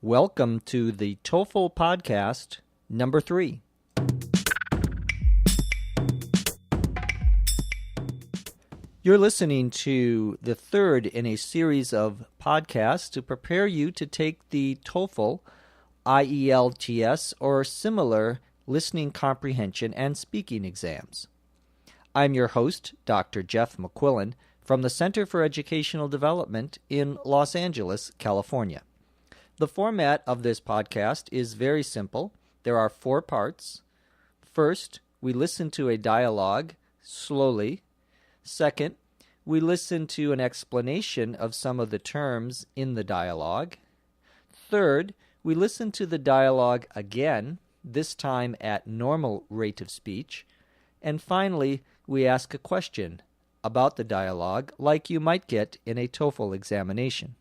Welcome to the TOEFL podcast number 3. You're listening to the third in a series of podcasts to prepare you to take the TOEFL, IELTS, or similar listening comprehension and speaking exams. I'm your host, Dr. Jeff McQuillan, from the Center for Educational Development in Los Angeles, California. The format of this podcast is very simple. There are 4 parts. First, we listen to a dialogue slowly. Second, we listen to an explanation of some of the terms in the dialogue. Third, we listen to the dialogue again, this time at normal rate of speech. And finally, we ask a question about the dialogue like you might get in a TOEFL examination.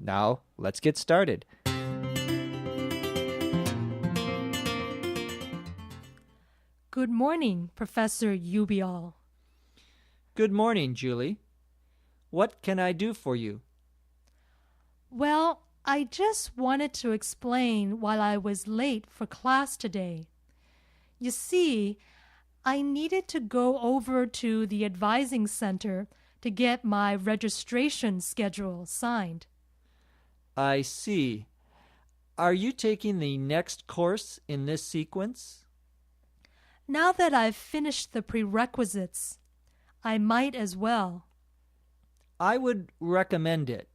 Now, let's get started. Good morning, Professor Ubial. Good morning, Julie. What can I do for you? Well, I just wanted to explain why I was late for class today. You see, I needed to go over to the advising center to get my registration schedule signed. I see. Are you taking the next course in this sequence? Now that I've finished the prerequisites, I might as well. I would recommend it.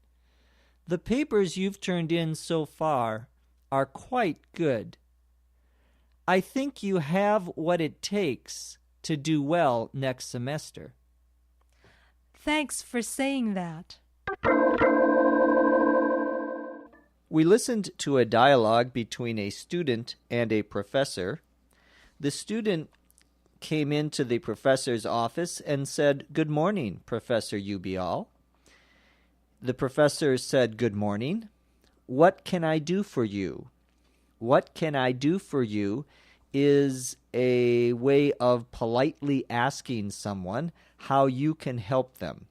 The papers you've turned in so far are quite good. I think you have what it takes to do well next semester. Thanks for saying that. We listened to a dialogue between a student and a professor. The student came into the professor's office and said, "Good morning, Professor Ubial." The professor said, "Good morning. What can I do for you?" What can I do for you is a way of politely asking someone how you can help them.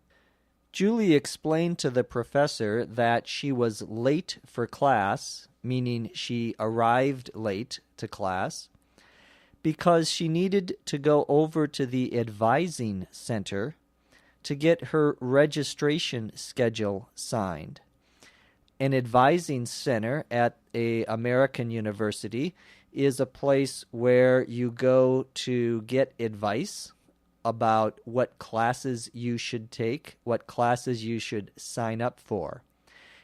Julie explained to the professor that she was late for class, meaning she arrived late to class, because she needed to go over to the advising center to get her registration schedule signed. An advising center at an American university is a place where you go to get advice about what classes you should take, what classes you should sign up for.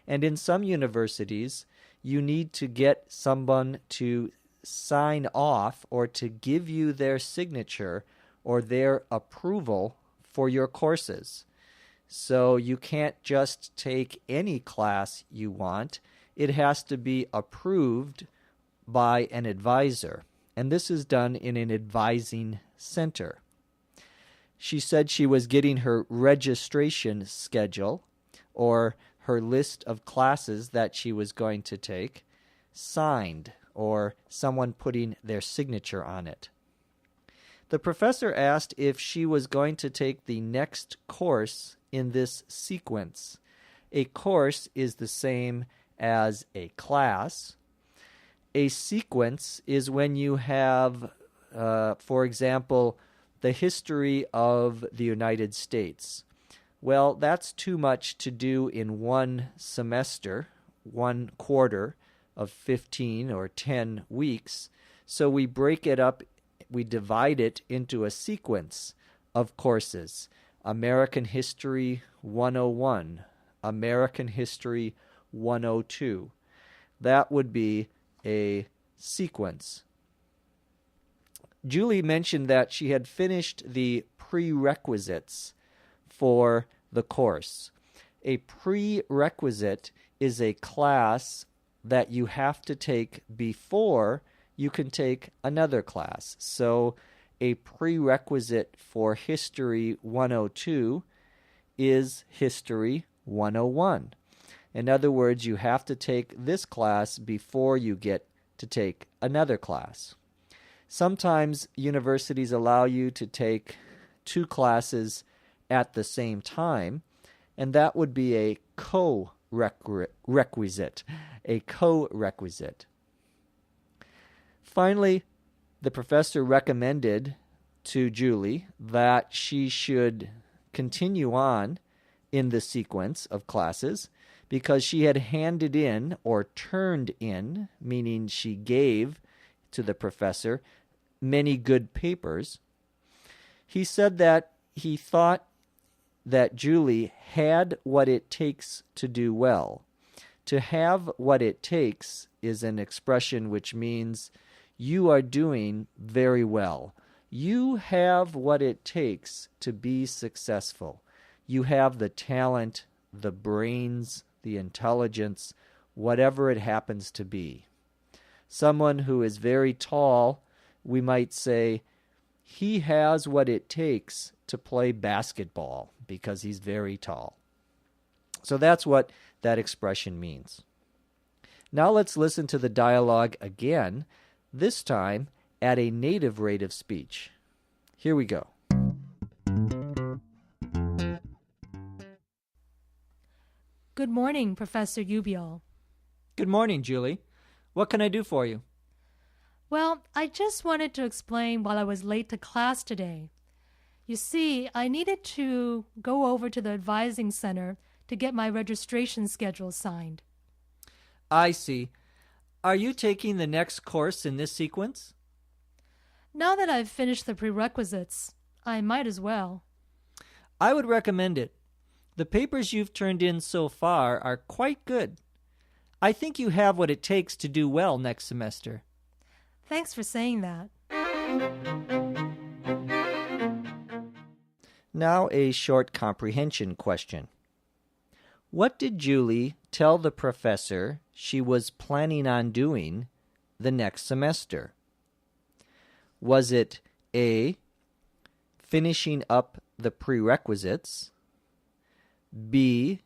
And in some universities, you need to get someone to sign off or to give you their signature or their approval for your courses. So you can't just take any class you want. It has to be approved by an advisor. And this is done in an advising center. She said she was getting her registration schedule, or her list of classes that she was going to take, signed, or someone putting their signature on it. The professor asked if she was going to take the next course in this sequence. A course is the same as a class. A sequence is when you have, for example, the history of the United States. Well, that's too much to do in one semester, one quarter of 15 or 10 weeks. So we break it up, we divide it into a sequence of courses. American History 101, American History 102. That would be a sequence. Julie mentioned that she had finished the prerequisites for the course. A prerequisite is a class that you have to take before you can take another class. So a prerequisite for History 102 is History 101. In other words, you have to take this class before you get to take another class. Sometimes universities allow you to take 2 classes at the same time, and that would be a requisite. A co-requisite. Finally, the professor recommended to Julie that she should continue on in the sequence of classes because she had handed in or turned in, meaning she gave to the professor many good papers. He said that he thought that Julie had what it takes to do well. To have what it takes is an expression which means you are doing very well. You have what it takes to be successful. You have the talent, the brains, the intelligence, whatever it happens to be. Someone who is very tall, we might say, he has what it takes to play basketball because he's very tall. So that's what that expression means. Now let's listen to the dialogue again, this time at a native rate of speech. Here we go. Good morning, Professor Ubial. Good morning, Julie. What can I do for you? Well, I just wanted to explain why I was late to class today. You see, I needed to go over to the advising center to get my registration schedule signed. I see. Are you taking the next course in this sequence? Now that I've finished the prerequisites, I might as well. I would recommend it. The papers you've turned in so far are quite good. I think you have what it takes to do well next semester. Thanks for saying that. Now a short comprehension question. What did Julie tell the professor she was planning on doing the next semester? Was it A, finishing up the prerequisites, B,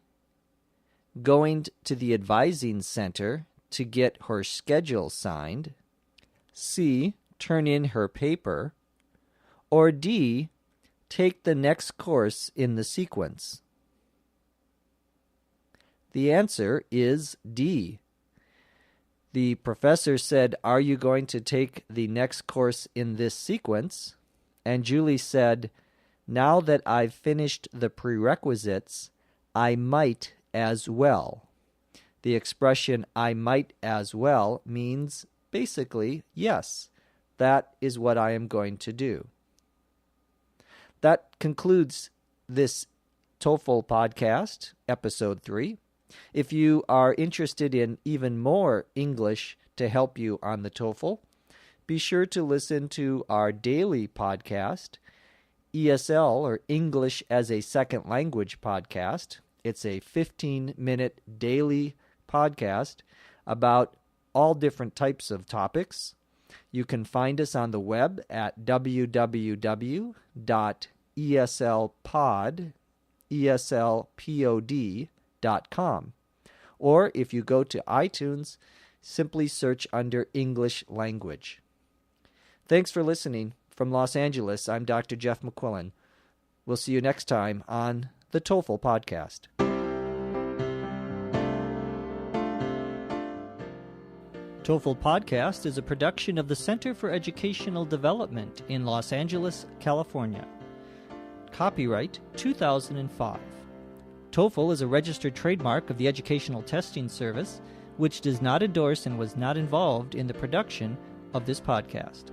going to the advising center to get her schedule signed, C, turn in her paper, or D, take the next course in the sequence? The answer is D. The professor said, "Are you going to take the next course in this sequence?" And Julie said, "Now that I've finished the prerequisites, I might as well." The expression "I might as well" means basically, yes, that is what I am going to do. That concludes this TOEFL podcast, episode 3. If you are interested in even more English to help you on the TOEFL, be sure to listen to our daily podcast, ESL, or English as a Second Language podcast. It's a 15-minute daily podcast about all different types of topics. You can find us on the web at www.eslpod.com. Or if you go to iTunes, simply search under English Language. Thanks for listening. From Los Angeles, I'm Dr. Jeff McQuillan. We'll see you next time on the TOEFL podcast. TOEFL Podcast is a production of the Center for Educational Development in Los Angeles, California. Copyright 2005. TOEFL is a registered trademark of the Educational Testing Service, which does not endorse and was not involved in the production of this podcast.